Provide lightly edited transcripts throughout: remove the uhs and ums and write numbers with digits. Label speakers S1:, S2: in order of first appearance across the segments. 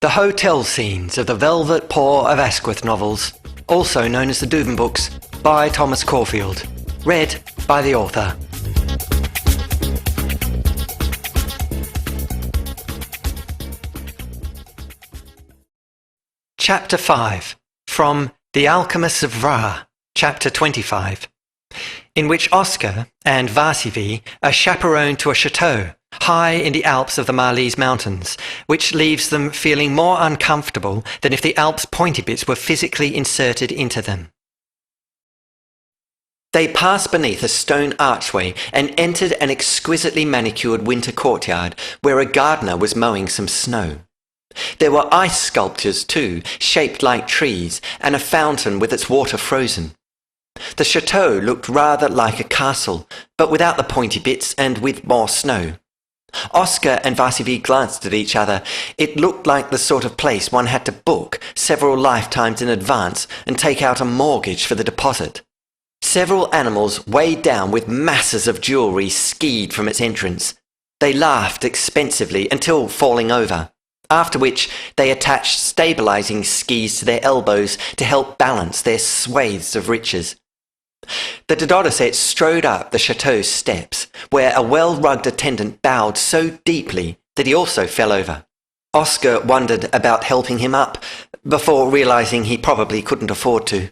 S1: The hotel scenes of the Velvet Paw of Asquith novels, also known as the Duvin books, by Thomas Corfield. Read by the author. Chapter 5. From The Alchemists of Ra, Chapter 25, in which Oscar and Vaasi-Vee are chaperoned to a chateau high in the Alps of the Mahlese mountains, which leaves them feeling more uncomfortable than if the Alps' pointy bits were physically inserted into them. They passed beneath a stone archway and entered an exquisitely manicured winter courtyard where a gardener was mowing some snow. There were ice sculptures too, shaped like trees, and a fountain with its water frozen. The chateau looked rather like a castle, but without the pointy bits and with more snow. Oscar and Vaasi-Vee glanced at each other. It looked like the sort of place one had to book several lifetimes in advance and take out a mortgage for the deposit. Several animals weighed down with masses of jewellery skied from its entrance. They laughed expensively until falling over, after which they attached stabilising skis to their elbows to help balance their swathes of riches. The Dododocet strode up the chateau's steps, where a well-rugged attendant bowed so deeply that he also fell over. Oscar wondered about helping him up, before realising he probably couldn't afford to.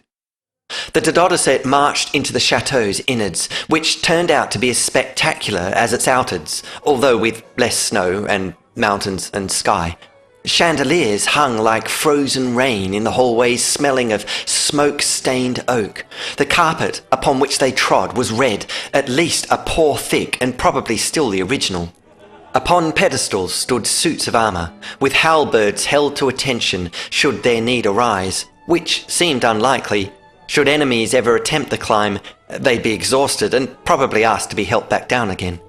S1: The Dododocet marched into the chateau's innards, which turned out to be as spectacular as its outards, although with less snow and mountains and sky. Chandeliers hung like frozen rain in the hallways, smelling of smoke-stained oak. The carpet upon which they trod was red, at least a paw thick and probably still the original. Upon pedestals stood suits of armour, with halberds held to attention should their need arise, which seemed unlikely. Should enemies ever attempt the climb, they'd be exhausted and probably asked to be helped back down again.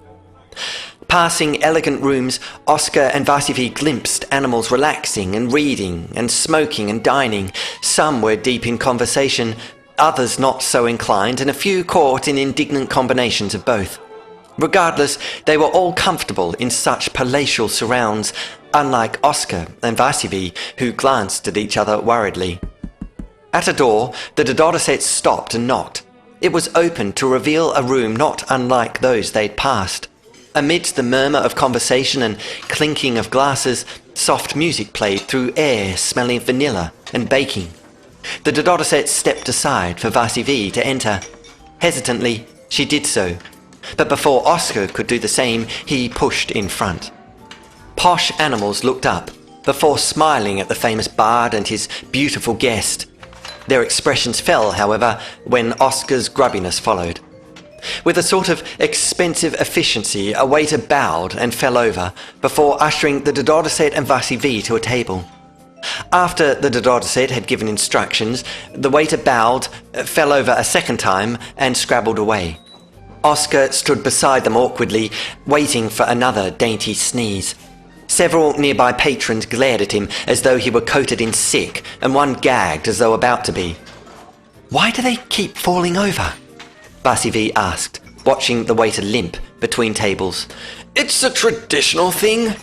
S1: Passing elegant rooms, Oscar and Vaasi-Vee glimpsed animals relaxing and reading and smoking and dining. Some were deep in conversation, others not so inclined, and a few caught in indignant combinations of both. Regardless, they were all comfortable in such palatial surrounds, unlike Oscar and Vaasi-Vee, who glanced at each other worriedly. At a door, the Dododocet stopped and knocked. It was opened to reveal a room not unlike those they'd passed. Amidst the murmur of conversation and clinking of glasses, soft music played through air smelling of vanilla and baking. The Dododocet stepped aside for Vaasi-Vee to enter. Hesitantly, she did so, but before Oscar could do the same, he pushed in front. Posh animals looked up, before smiling at the famous bard and his beautiful guest. Their expressions fell, however, when Oscar's grubbiness followed. With a sort of expensive efficiency, a waiter bowed and fell over, before ushering the Dododocet and Vaasi-Vee to a table. After the Dododocet had given instructions, the waiter bowed, fell over a second time, and scrabbled away. Oscar stood beside them awkwardly, waiting for another dainty sneeze. Several nearby patrons glared at him as though he were coated in sick, and one gagged as though about to be. "Why do they keep falling over?" Vaasi-Vee asked, watching the waiter limp between tables. "It's a traditional thing,"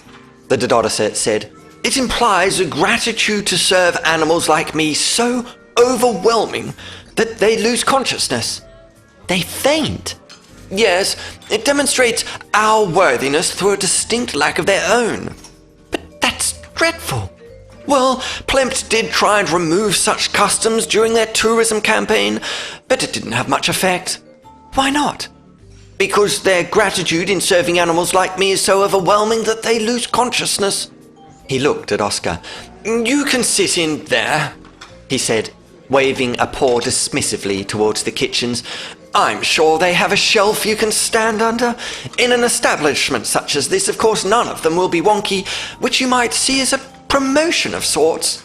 S1: the Dododocet said. "It implies a gratitude to serve animals like me so overwhelming that they lose consciousness." "They faint?" "Yes, it demonstrates our worthiness through a distinct lack of their own." "But that's dreadful." "Well, Plempt did try and remove such customs during their tourism campaign, but it didn't have much effect." "Why not?" "Because their gratitude in serving animals like me is so overwhelming that they lose consciousness." He looked at Oscar. "You can sit in there," he said, waving a paw dismissively towards the kitchens. "I'm sure they have a shelf you can stand under. In an establishment such as this, of course, none of them will be wonky, which you might see as a promotion of sorts."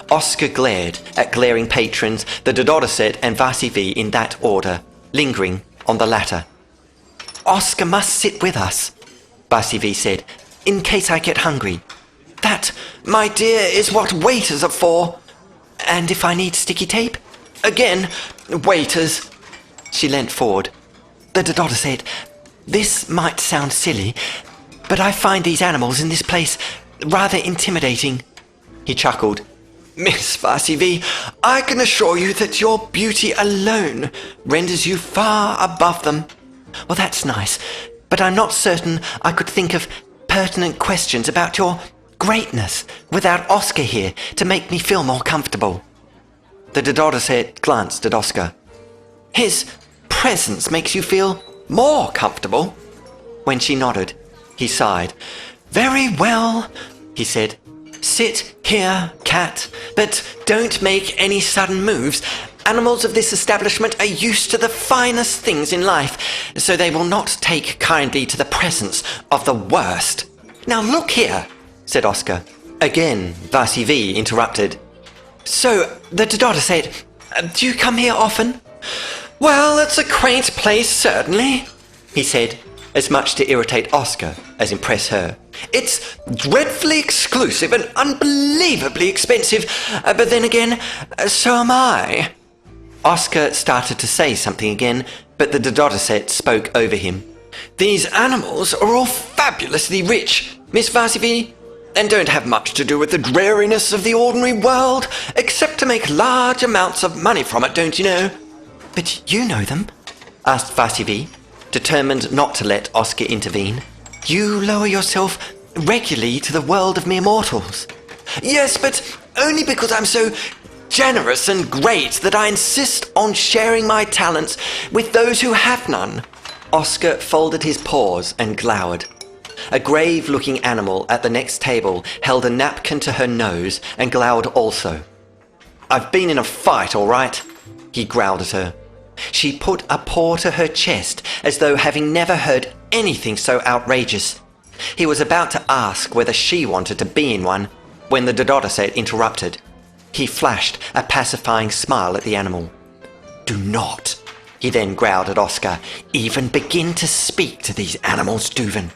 S1: Oscar glared at glaring patrons, the Dododocet and Vaasi-Vee in that order, lingering on the latter. "Oscar must sit with us," Vaasi-Vee said, "in case I get hungry." "That, my dear, is what waiters are for." "And if I need sticky tape?" "Again, waiters." She leant forward. "The Dododocet, this might sound silly, but I find these animals in this place rather intimidating." He chuckled. Miss Vaasi-Vee, I can assure you that your beauty alone renders you far above them. Well, that's nice, but I'm not certain I could think of pertinent questions about your greatness without Oscar here to make me feel more comfortable. The Dodderset glanced at Oscar. His presence makes you feel more comfortable? When she nodded, he sighed. Very well, he said. Sit here, cat, but don't make any sudden moves. Animals of this establishment are used to the finest things in life, so they will not take kindly to the presence of the worst. Now look here, said Oscar. Again, Vaasi-Vee interrupted. So, the Dodder said, do you come here often? Well, it's a quaint place, certainly, he said, as much to irritate Oscar as impress her. It's dreadfully exclusive and unbelievably expensive, but then again, so am I. Oscar started to say something again, but the Dodderset spoke over him. These animals are all fabulously rich, Miss Vaasi-Vee, and don't have much to do with the dreariness of the ordinary world, except to make large amounts of money from it, don't you know? But you know them? Asked Vaasi-Vee, determined not to let Oscar intervene. You lower yourself regularly to the world of mere mortals. Yes, but only because I'm so generous and great that I insist on sharing my talents with those who have none. Oscar folded his paws and glowered. A grave-looking animal at the next table held a napkin to her nose and glowered also. I've been in a fight, all right, he growled at her. She put a paw to her chest as though having never heard anything so outrageous. He was about to ask whether she wanted to be in one when the Dodderset interrupted. He flashed a pacifying smile at the animal. Do not, he then growled at Oscar, even begin to speak to these animals, Duven,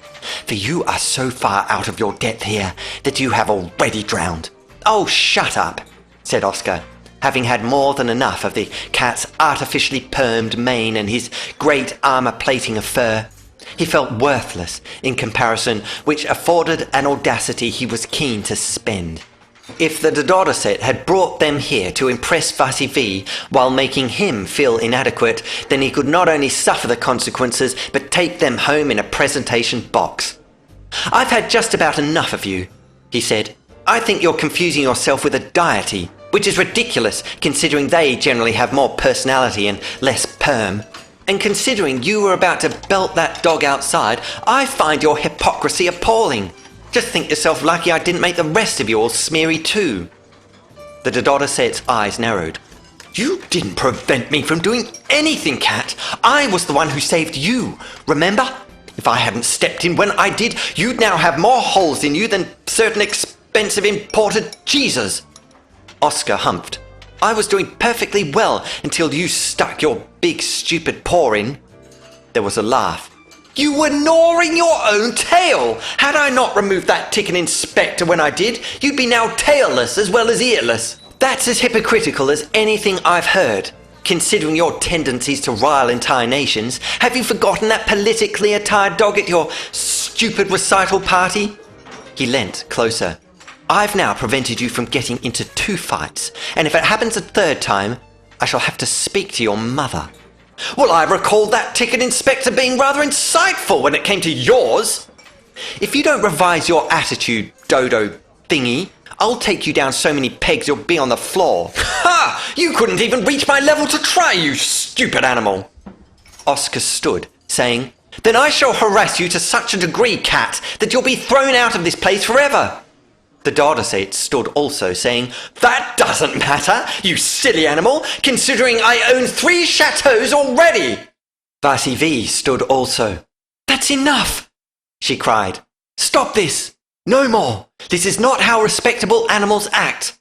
S1: for you are so far out of your depth here that you have already drowned. Oh, shut up, said Oscar, having had more than enough of the cat's artificially permed mane and his great armour-plating of fur. He felt worthless in comparison, which afforded an audacity he was keen to spend. If the Dodderset had brought them here to impress Vaasi-Vee while making him feel inadequate, then he could not only suffer the consequences, but take them home in a presentation box. I've had just about enough of you, he said. I think you're confusing yourself with a deity, which is ridiculous considering they generally have more personality and less perm. And considering you were about to belt that dog outside, I find your hypocrisy appalling. Just think yourself lucky I didn't make the rest of you all smeary too. The Dodderset's eyes narrowed. You didn't prevent me from doing anything, Cat. I was the one who saved you, remember? If I hadn't stepped in when I did, you'd now have more holes in you than certain expensive imported cheeses. Oscar humphed. I was doing perfectly well until you stuck your big stupid paw in. There was a laugh. You were gnawing your own tail. Had I not removed that ticket inspector when I did, you'd be now tailless as well as earless. That's as hypocritical as anything I've heard. Considering your tendencies to rile entire nations, have you forgotten that politically attired dog at your stupid recital party? He leant closer. I've now prevented you from getting into 2 fights, and if it happens a 3rd time, I shall have to speak to your mother. Well, I recall that ticket inspector being rather insightful when it came to yours. If you don't revise your attitude, dodo thingy, I'll take you down so many pegs you'll be on the floor. Ha! You couldn't even reach my level to try, you stupid animal. Oscar stood, saying, Then I shall harass you to such a degree, Cat, that you'll be thrown out of this place forever. The Dodderset stood also, saying, That doesn't matter, you silly animal, considering I own 3 chateaux already. Vaasi-Vee stood also. That's enough, she cried. Stop this. No more. This is not how respectable animals act.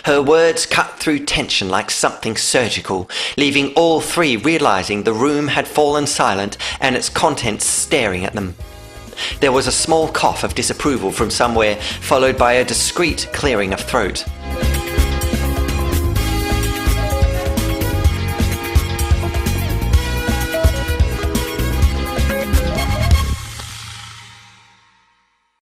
S1: Her words cut through tension like something surgical, leaving all 3 realizing the room had fallen silent and its contents staring at them. There was a small cough of disapproval from somewhere, followed by a discreet clearing of throat.